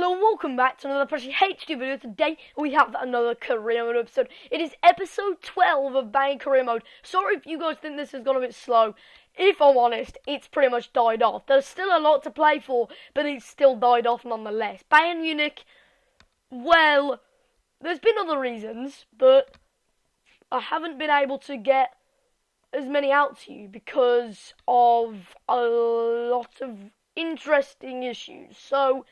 Hello and welcome back to another Pressure HD video. Today we have another career mode episode. It is episode 12 of Bayern career mode. Sorry if you guys think this has gone a bit slow. If I'm honest, it's pretty much died off. There's still a lot to play for, but it's still died off nonetheless. Bayern Munich, well, there's been other reasons, but I haven't been able to get as many out to you because of a lot of interesting issues. So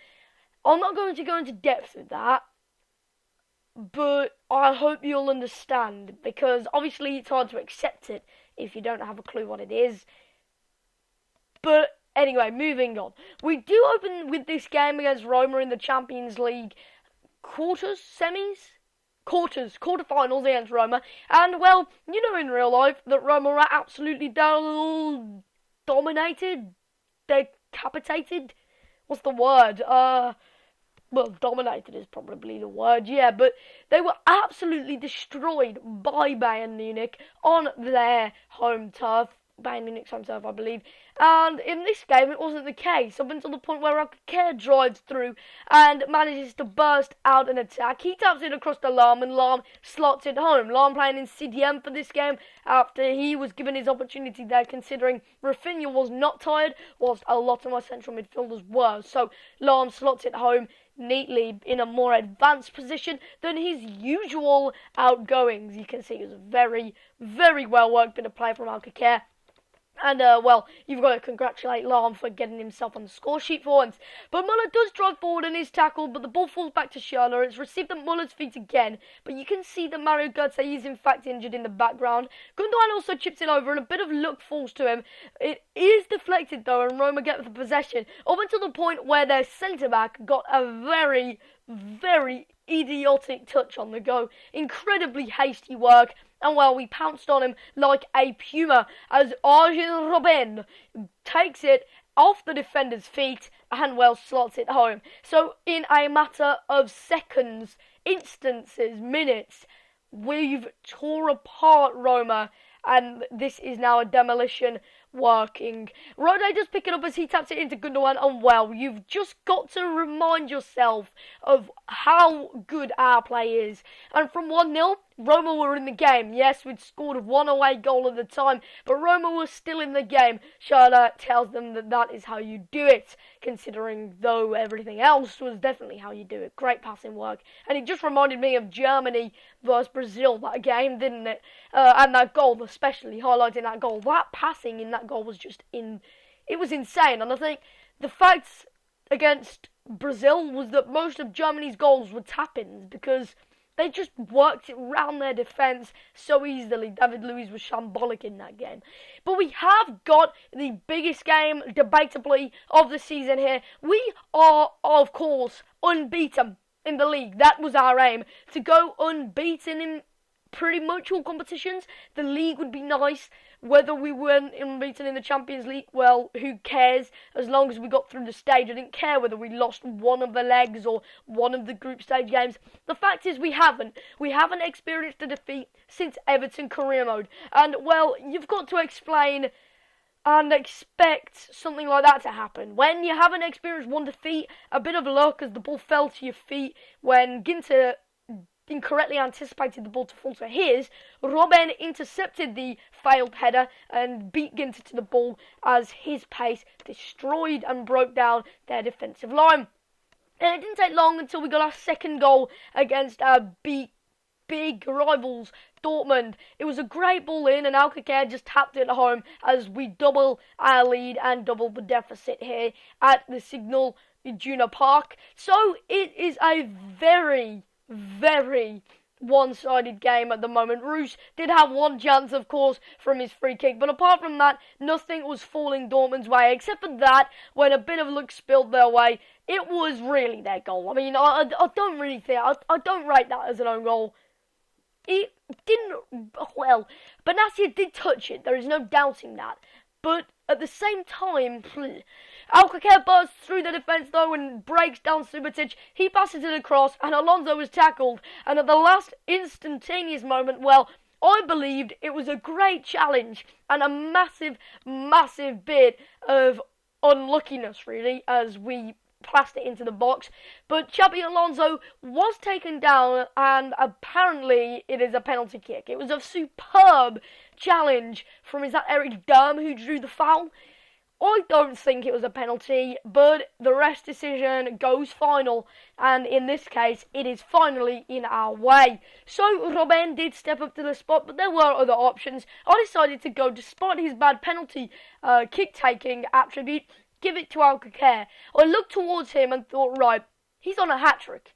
I'm not going to go into depth with that, but I hope you'll understand, because obviously it's hard to accept it if you don't have a clue what it is. But anyway, moving on. We do open with this game against Roma in the Champions League quarterfinals against Roma. And, well, you know in real life that Roma are absolutely dominated, decapitated. What's the word? Well, dominated is probably the word, yeah, but they were absolutely destroyed by Bayern Munich on their home turf, Bayern Munich's home turf, I believe. And in this game, it wasn't the case, up until the point where Alcacer drives through and manages to burst out an attack. He taps it across to Lahm, and Lahm slots it home. Lahm playing in CDM for this game after he was given his opportunity there, considering Rafinha was not tired, whilst a lot of my central midfielders were. So Lahm slots it home neatly in a more advanced position than his usual outgoings. You can see it was a very, very well worked bit of play from Alcacer. And, well, you've got to congratulate Lahm for getting himself on the score sheet for once. But Muller does drive forward and is tackled, but the ball falls back to Schürrle. It's received at Muller's feet again, but you can see that Mario Götze is in fact injured in the background. Gundogan also chips it over, and a bit of luck falls to him. It is deflected, though, and Roma get the possession, up until the point where their centre-back got a very, very idiotic touch on the go. Incredibly hasty work. And, well, we pounced on him like a puma as Arjen Robben takes it off the defender's feet and, well, slots it home. So, in a matter of seconds, instances, minutes, we've tore apart Roma, and this is now a demolition working. Rode does pick it up as he taps it into Gundogan, and, well, you've just got to remind yourself of how good our play is. And from 1-0, Roma were in the game. Yes, we'd scored one away goal at the time, but Roma was still in the game. Schürrle tells them that that is how you do it, considering though everything else was definitely how you do it. Great passing work. And it just reminded me of Germany versus Brazil, that game, didn't it? And that goal, especially highlighting that goal. That passing in that goal was just it was insane. And I think the facts against Brazil was that most of Germany's goals were tap-ins, because they just worked it round their defence so easily. David Luiz was shambolic in that game. But we have got the biggest game, debatably, of the season here. We are, of course, unbeaten in the league. That was our aim, to go unbeaten in pretty much all competitions. The league would be nice. Whether we weren't unbeaten in the Champions League, well, who cares? As long as we got through the stage. I didn't care whether we lost one of the legs or one of the group stage games. The fact is we haven't. We haven't experienced a defeat since Everton career mode. And, well, you've got to explain and expect something like that to happen. When you haven't experienced one defeat, a bit of luck as the ball fell to your feet when Ginter incorrectly anticipated the ball to fall to his, Robben intercepted the failed header and beat Ginter to the ball as his pace destroyed and broke down their defensive line. And it didn't take long until we got our second goal against our big rivals, Dortmund. It was a great ball in, and Alcacer just tapped it home as we double our lead and double the deficit here at the Signal Iduna Park. So it is a very one-sided game at the moment. Roos did have one chance, of course, from his free kick, but apart from that, nothing was falling Dortmund's way, except for that, when a bit of luck spilled their way, it was really their goal. I mean, I don't really think, I don't rate that as an own goal. It didn't, well, Benatia did touch it, there is no doubting that, but at the same time, Alcacer bursts through the defence though and breaks down Subotic. He passes it across and Alonso was tackled. And at the last instantaneous moment, well, I believed it was a great challenge and a massive bit of unluckiness, really, as we plaster into the box. But Xabi Alonso was taken down, and apparently it is a penalty kick. It was a superb challenge from, is that Eric Durm who drew the foul? I don't think it was a penalty, but the rest decision goes final, and in this case, it is finally in our way. So, Robben did step up to the spot, but there were other options. I decided to go, despite his bad penalty kick-taking attribute, give it to Alcacer. I looked towards him and thought, right, he's on a hat-trick.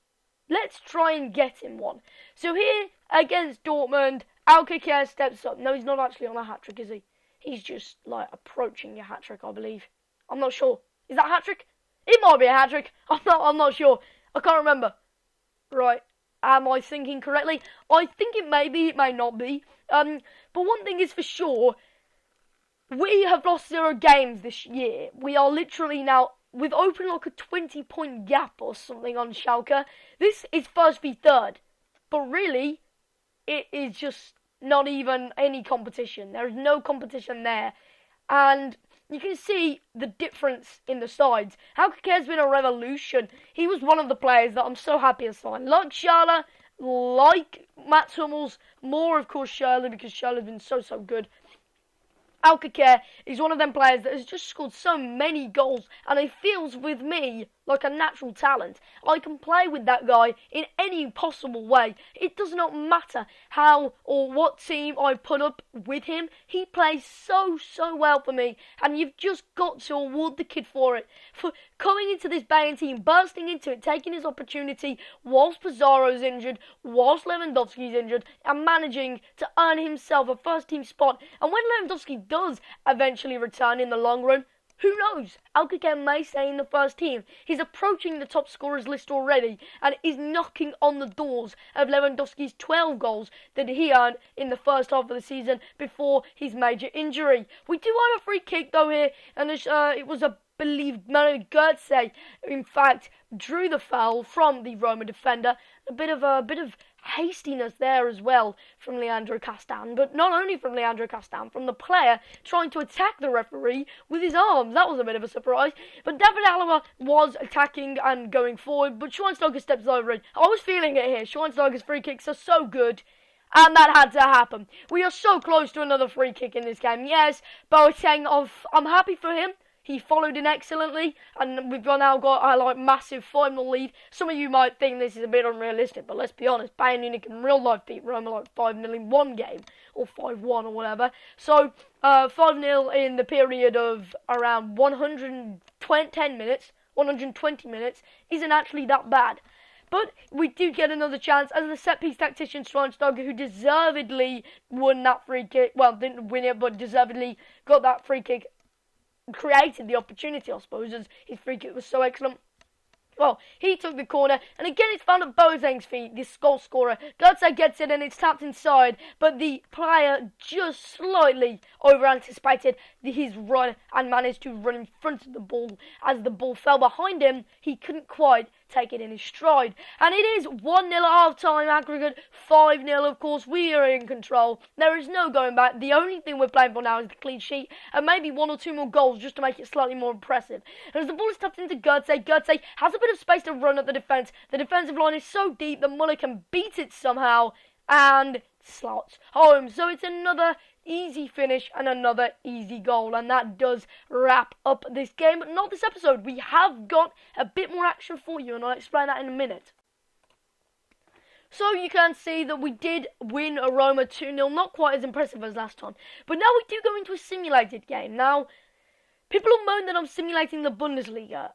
Let's try and get him one. So here, against Dortmund, Alcacer steps up. No, he's not actually on a hat-trick, is he? He's just, like, approaching a hat-trick, I believe. I'm not sure. Is that a hat-trick? It might be a hat-trick. I'm not sure. I can't remember. Right. Am I thinking correctly? I think it may be, it may not be. But one thing is for sure, we have lost 0 games this year. We are literally now, we've opened like a 20-point gap or something on Schalke. This is first v third. But really, it is just not even any competition. There is no competition there. And you can see the difference in the sides. Alcacer has been a revolution. He was one of the players that I'm so happy to sign. Like Schürrle, like Mats Hummels, more of course Schürrle, because Schürrle has been so good. Alcacer is one of them players that has just scored so many goals, and he feels with me like a natural talent. I can play with that guy in any possible way. It does not matter how or what team I put up with him. He plays so well for me, and you've just got to award the kid for it. For coming into this Bayern team, bursting into it, taking his opportunity whilst Pizarro's injured, whilst Lewandowski's injured, and managing to earn himself a first team spot. And when Lewandowski does eventually return in the long run, who knows? Alcacer may stay in the first team. He's approaching the top scorers list already and is knocking on the doors of Lewandowski's 12 goals that he earned in the first half of the season before his major injury. We do want a free kick though here, and it was a believed Mario Götze, in fact, drew the foul from the Roma defender. A bit of hastiness there as well from Leandro Castan, but not only from Leandro Castan, from the player trying to attack the referee with his arms. That was a bit of a surprise. But David Alaba was attacking and going forward, but Schweinsteiger steps over it. I was feeling it here. Schweinsteiger's free kicks are so good, and that had to happen. We are so close to another free kick in this game. Yes, Boateng, I'm happy for him. He followed in excellently, and we've now got a massive 5-0 lead. Some of you might think this is a bit unrealistic, but let's be honest, Bayern Munich in real life beat Roma 5-0 in one game, or 5-1 or whatever. So 5-0 in the period of around 120 minutes isn't actually that bad. But we do get another chance as the set-piece tactician Schweinsteiger, who deservedly won that free kick. Well, didn't win it, but deservedly got that free kick. Created the opportunity, I suppose, as his free kick was so excellent. Well, he took the corner, and again it's found at Boateng's feet, this goal scorer. Götze gets it, and it's tapped inside, but the player just slightly over-anticipated his run and managed to run in front of the ball. As the ball fell behind him, he couldn't quite take it in his stride. And it is 1-0 at half-time, aggregate 5-0, of course. We are in control. There is no going back. The only thing we're playing for now is the clean sheet, and maybe 1 or 2 more goals just to make it slightly more impressive. And as the ball is tapped into Götze, Götze has a bit of space to run at the defence. The defensive line is so deep that Muller can beat it somehow, and slots home. So it's another easy finish and another easy goal, and that does wrap up this game, but not this episode. We have got a bit more action for you, and I'll explain that in a minute. So you can see that we did win a Roma 2-0, not quite as impressive as last time, but now we do go into a simulated game. Now, people will moan that I'm simulating the Bundesliga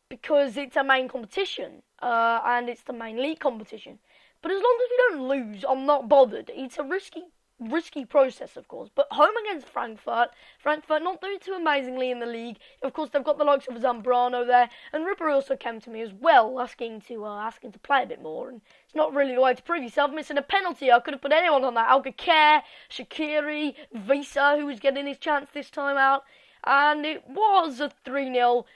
because it's a main competition, and it's the main league competition. But as long as we don't lose, I'm not bothered. It's a risky process, of course. But home against Frankfurt not doing too amazingly in the league. Of course, they've got the likes of Zambrano there, and Ripper also came to me as well, asking to play a bit more. And it's not really the way to prove yourself. Missing a penalty, I could have put anyone on that. Alcacer, Shaqiri, Visa, who was getting his chance this time out, and it was a 3-0.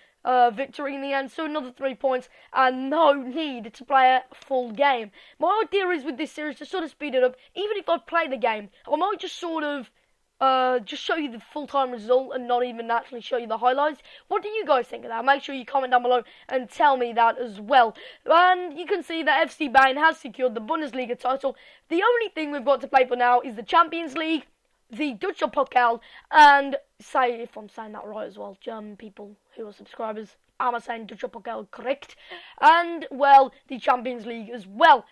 Victory in the end, so another 3 points and no need to play a full game. My idea is with this series to sort of speed it up. Even if I play the game, I might just sort of just show you the full-time result and not even actually show you the highlights. What do you guys think of that? Make sure you comment down below and tell me that as well. And you can see that FC Bayern has secured the Bundesliga title. The only thing we've got to play for now is the Champions League, the Dutch Pokal, and say if I'm saying that right as well, German people who are subscribers, am I saying Dutch Pokal correct? And, well, the Champions League as well.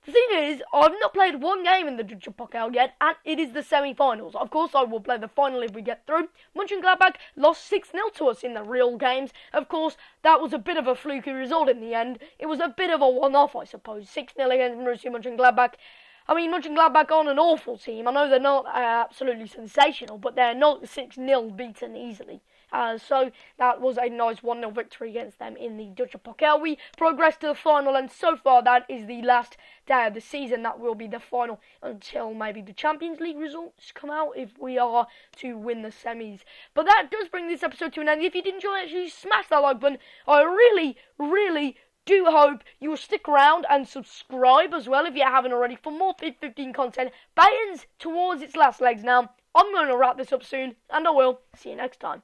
The thing is, I've not played one game in the Dutch Pokal yet, and it is the semi-finals. Of course, I will play the final if we get through. Mönchengladbach lost 6-0 to us in the real games. Of course, that was a bit of a fluky result in the end. It was a bit of a one-off, I suppose. 6-0 against Borussia Mönchengladbach. I mean, Mönchengladbach aren't an awful team. I know they're not absolutely sensational, but they're not 6-0 beaten easily. So that was a nice 1-0 victory against them in the Dutch Pokal. We progressed to the final, and so far that is the last day of the season. That will be the final until maybe the Champions League results come out if we are to win the semis. But that does bring this episode to an end. If you did enjoy it, actually smash that like button. I really do hope you will stick around and subscribe as well if you haven't already for more FIFA 15 content. Bayern's towards its last legs now. I'm going to wrap this up soon, and I will see you next time.